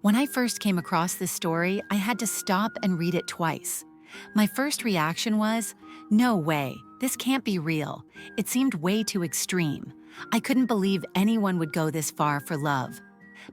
When I first came across this story, I had to stop and read it twice. My first reaction was, no way, this can't be real. It seemed way too extreme. I couldn't believe anyone would go this far for love.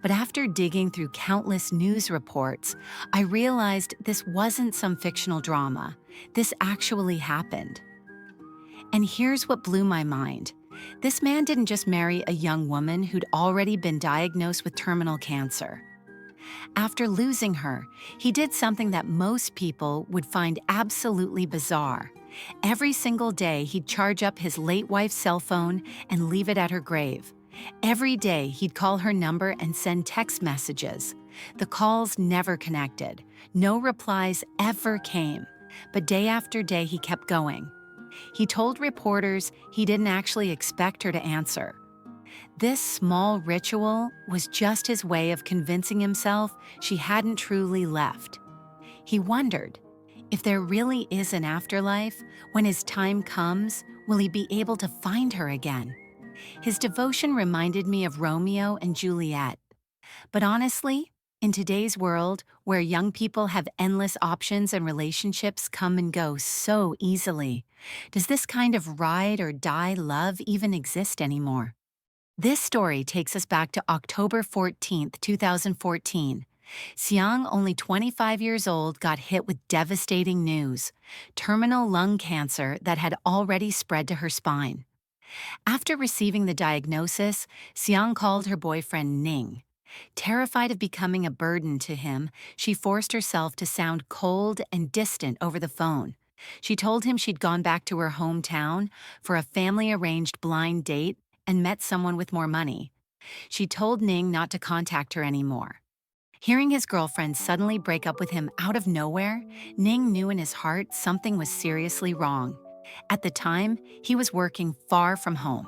But after digging through countless news reports, I realized this wasn't some fictional drama. This actually happened. And here's what blew my mind. This man didn't just marry a young woman who'd already been diagnosed with terminal cancer. After losing her, he did something that most people would find absolutely bizarre. Every single day, he'd charge up his late wife's cell phone and leave it at her grave. Every day, he'd call her number and send text messages. The calls never connected. No replies ever came. But day after day, he kept going. He told reporters he didn't actually expect her to answer. This small ritual was just his way of convincing himself she hadn't truly left. He wondered, if there really is an afterlife, when his time comes, will he be able to find her again? His devotion reminded me of Romeo and Juliet. But honestly, in today's world, where young people have endless options and relationships come and go so easily, does this kind of ride or die love even exist anymore? This story takes us back to October 14th, 2014. Xiang, only 25 years old, got hit with devastating news: terminal lung cancer that had already spread to her spine. After receiving the diagnosis, Xiang called her boyfriend Ning. Terrified of becoming a burden to him, she forced herself to sound cold and distant over the phone. She told him she'd gone back to her hometown for a family-arranged blind date and met someone with more money. She told Ning not to contact her anymore. Hearing his girlfriend suddenly break up with him out of nowhere, Ning knew in his heart something was seriously wrong. At the time, he was working far from home.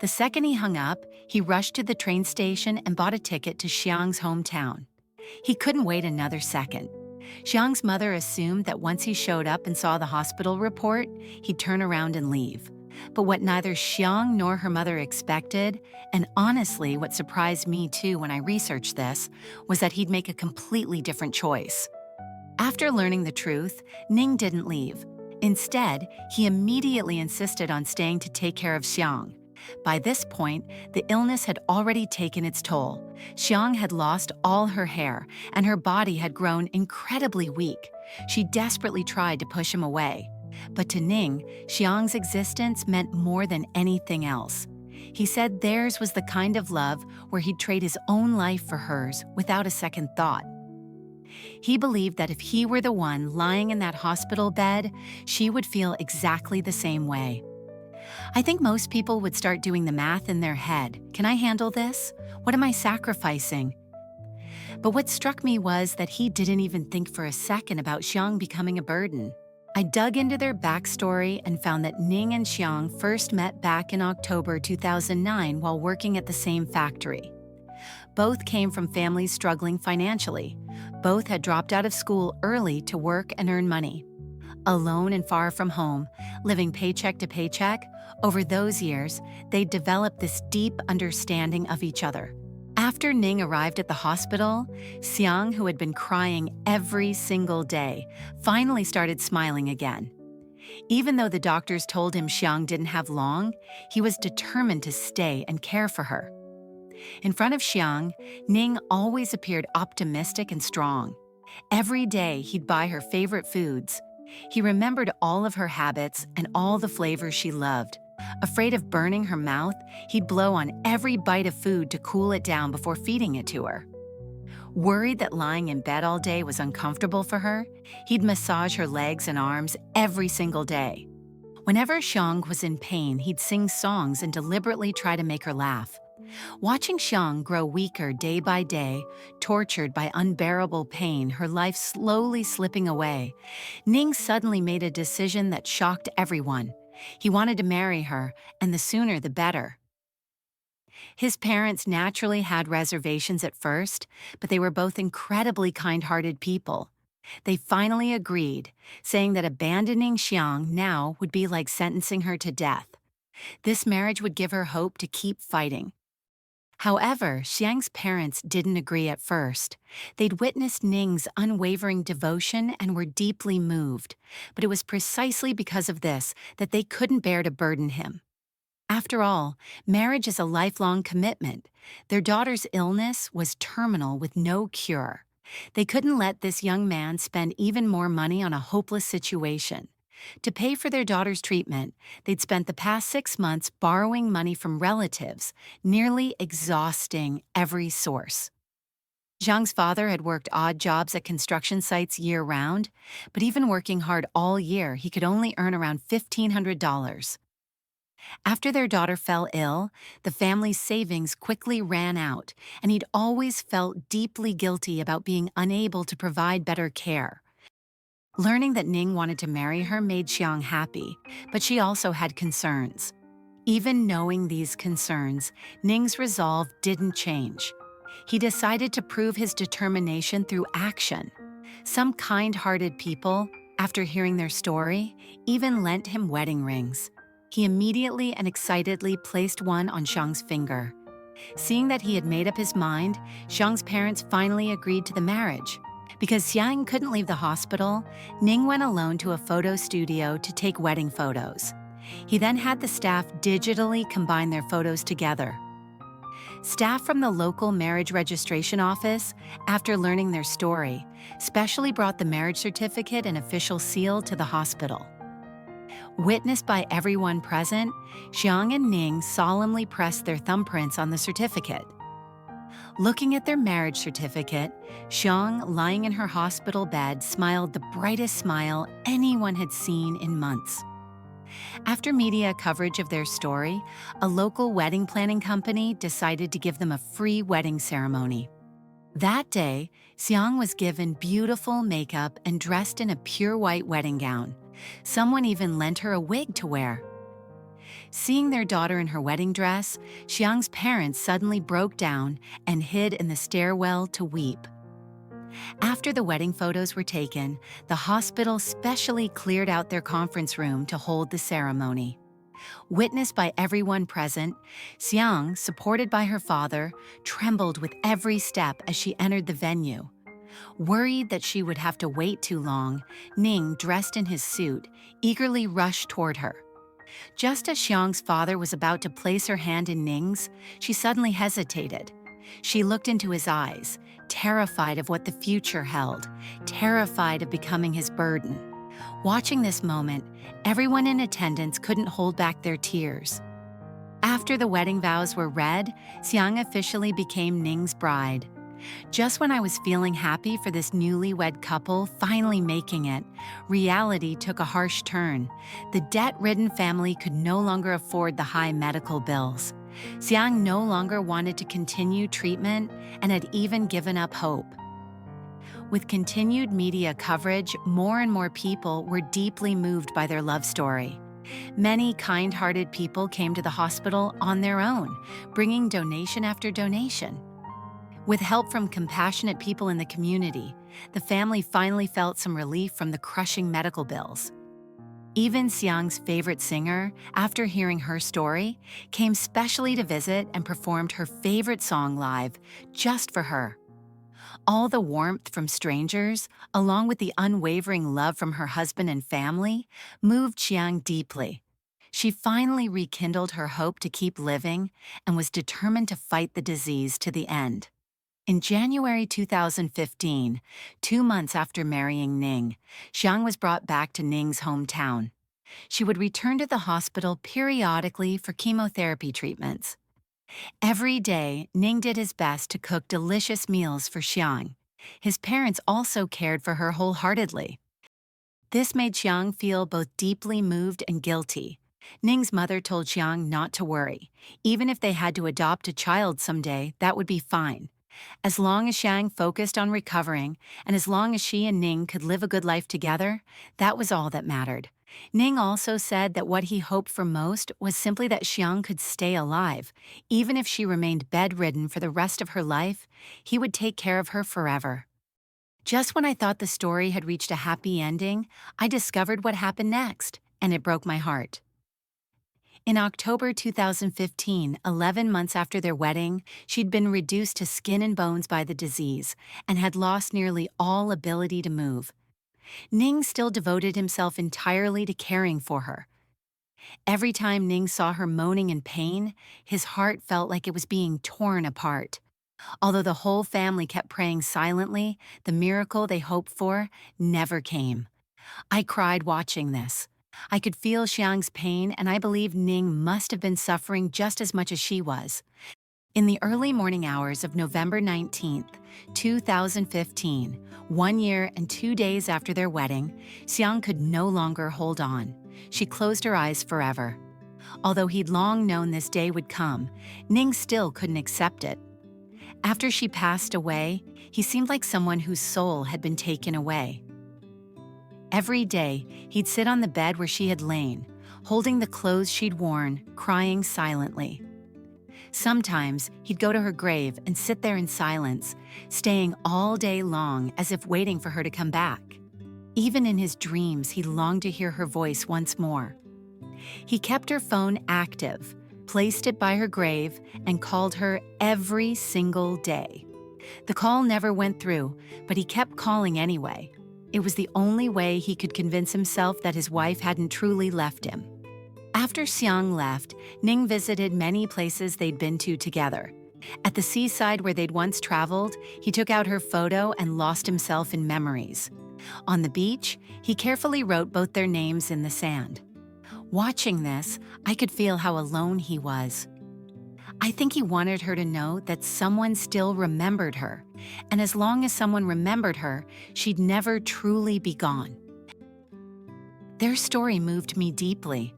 The second he hung up, he rushed to the train station and bought a ticket to Xiang's hometown. He couldn't wait another second. Xiang's mother assumed that once he showed up and saw the hospital report, he'd turn around and leave. But what neither Xiang nor her mother expected, and honestly what surprised me too when I researched this, was that he'd make a completely different choice. After learning the truth, Ning didn't leave. Instead, he immediately insisted on staying to take care of Xiang. By this point, the illness had already taken its toll. Xiang had lost all her hair, and her body had grown incredibly weak. She desperately tried to push him away. But to Ning, Xiang's existence meant more than anything else. He said theirs was the kind of love where he'd trade his own life for hers without a second thought. He believed that if he were the one lying in that hospital bed, she would feel exactly the same way. I think most people would start doing the math in their head. Can I handle this? What am I sacrificing? But what struck me was that he didn't even think for a second about Xiang becoming a burden. I dug into their backstory and found that Ning and Xiang first met back in October 2009 while working at the same factory. Both came from families struggling financially. Both had dropped out of school early to work and earn money. Alone and far from home, living paycheck to paycheck, over those years, they developed this deep understanding of each other. After Ning arrived at the hospital, Xiang, who had been crying every single day, finally started smiling again. Even though the doctors told him Xiang didn't have long, he was determined to stay and care for her. In front of Xiang, Ning always appeared optimistic and strong. Every day, he'd buy her favorite foods. He remembered all of her habits and all the flavors she loved. Afraid of burning her mouth, he'd blow on every bite of food to cool it down before feeding it to her. Worried that lying in bed all day was uncomfortable for her, he'd massage her legs and arms every single day. Whenever Xiang was in pain, he'd sing songs and deliberately try to make her laugh. Watching Xiang grow weaker day by day, tortured by unbearable pain, her life slowly slipping away, Ning suddenly made a decision that shocked everyone. He wanted to marry her, and the sooner the better. His parents naturally had reservations at first, but they were both incredibly kind-hearted people. They finally agreed, saying that abandoning Xiang now would be like sentencing her to death. This marriage would give her hope to keep fighting. However, Xiang's parents didn't agree at first. They'd witnessed Ning's unwavering devotion and were deeply moved, but it was precisely because of this that they couldn't bear to burden him. After all, marriage is a lifelong commitment. Their daughter's illness was terminal with no cure. They couldn't let this young man spend even more money on a hopeless situation. To pay for their daughter's treatment, they'd spent the past 6 months borrowing money from relatives, nearly exhausting every source. Zhang's father had worked odd jobs at construction sites year-round, but even working hard all year, he could only earn around $1,500. After their daughter fell ill, the family's savings quickly ran out, and he'd always felt deeply guilty about being unable to provide better care. Learning that Ning wanted to marry her made Xiang happy, but she also had concerns. Even knowing these concerns, Ning's resolve didn't change. He decided to prove his determination through action. Some kind-hearted people, after hearing their story, even lent him wedding rings. He immediately and excitedly placed one on Xiang's finger. Seeing that he had made up his mind, Xiang's parents finally agreed to the marriage. Because Xiang couldn't leave the hospital, Ning went alone to a photo studio to take wedding photos. He then had the staff digitally combine their photos together. Staff from the local marriage registration office, after learning their story, specially brought the marriage certificate and official seal to the hospital. Witnessed by everyone present, Xiang and Ning solemnly pressed their thumbprints on the certificate. Looking at their marriage certificate, Xiang, lying in her hospital bed, smiled the brightest smile anyone had seen in months. After media coverage of their story, a local wedding planning company decided to give them a free wedding ceremony. That day, Xiang was given beautiful makeup and dressed in a pure white wedding gown. Someone even lent her a wig to wear. Seeing their daughter in her wedding dress, Xiang's parents suddenly broke down and hid in the stairwell to weep. After the wedding photos were taken, the hospital specially cleared out their conference room to hold the ceremony. Witnessed by everyone present, Xiang, supported by her father, trembled with every step as she entered the venue. Worried that she would have to wait too long, Ning, dressed in his suit, eagerly rushed toward her. Just as Xiang's father was about to place her hand in Ning's, she suddenly hesitated. She looked into his eyes, terrified of what the future held, terrified of becoming his burden. Watching this moment, everyone in attendance couldn't hold back their tears. After the wedding vows were read, Xiang officially became Ning's bride. Just when I was feeling happy for this newlywed couple finally making it, reality took a harsh turn. The debt-ridden family could no longer afford the high medical bills. Xiang no longer wanted to continue treatment and had even given up hope. With continued media coverage, more and more people were deeply moved by their love story. Many kind-hearted people came to the hospital on their own, bringing donation after donation. With help from compassionate people in the community, the family finally felt some relief from the crushing medical bills. Even Xiang's favorite singer, after hearing her story, came specially to visit and performed her favorite song live, just for her. All the warmth from strangers, along with the unwavering love from her husband and family, moved Xiang deeply. She finally rekindled her hope to keep living and was determined to fight the disease to the end. In January 2015, 2 months after marrying Ning, Xiang was brought back to Ning's hometown. She would return to the hospital periodically for chemotherapy treatments. Every day, Ning did his best to cook delicious meals for Xiang. His parents also cared for her wholeheartedly. This made Xiang feel both deeply moved and guilty. Ning's mother told Xiang not to worry. Even if they had to adopt a child someday, that would be fine. As long as Xiang focused on recovering, and as long as she and Ning could live a good life together, that was all that mattered. Ning also said that what he hoped for most was simply that Xiang could stay alive. Even if she remained bedridden for the rest of her life, he would take care of her forever. Just when I thought the story had reached a happy ending, I discovered what happened next, and it broke my heart. In October 2015, 11 months after their wedding, she'd been reduced to skin and bones by the disease and had lost nearly all ability to move. Ning still devoted himself entirely to caring for her. Every time Ning saw her moaning in pain, his heart felt like it was being torn apart. Although the whole family kept praying silently, the miracle they hoped for never came. I cried watching this. I could feel Xiang's pain, and I believe Ning must have been suffering just as much as she was. In the early morning hours of November 19th, 2015, 1 year and 2 days after their wedding, Xiang could no longer hold on. She closed her eyes forever. Although he'd long known this day would come, Ning still couldn't accept it. After she passed away, he seemed like someone whose soul had been taken away. Every day, he'd sit on the bed where she had lain, holding the clothes she'd worn, crying silently. Sometimes, he'd go to her grave and sit there in silence, staying all day long as if waiting for her to come back. Even in his dreams, he longed to hear her voice once more. He kept her phone active, placed it by her grave, and called her every single day. The call never went through, but he kept calling anyway. It was the only way he could convince himself that his wife hadn't truly left him. After Xiang left, Ning visited many places they'd been to together. At the seaside where they'd once traveled, he took out her photo and lost himself in memories. On the beach, he carefully wrote both their names in the sand. Watching this, I could feel how alone he was. I think he wanted her to know that someone still remembered her, and as long as someone remembered her, she'd never truly be gone. Their story moved me deeply.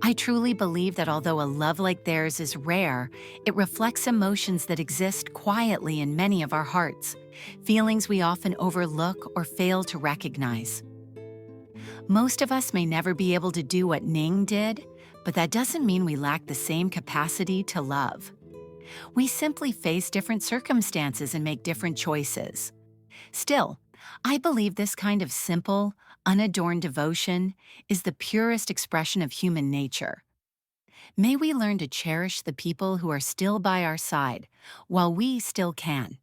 I truly believe that although a love like theirs is rare, it reflects emotions that exist quietly in many of our hearts, feelings we often overlook or fail to recognize. Most of us may never be able to do what Ning did, but that doesn't mean we lack the same capacity to love. We simply face different circumstances and make different choices. Still, I believe this kind of simple, unadorned devotion is the purest expression of human nature. May we learn to cherish the people who are still by our side while we still can.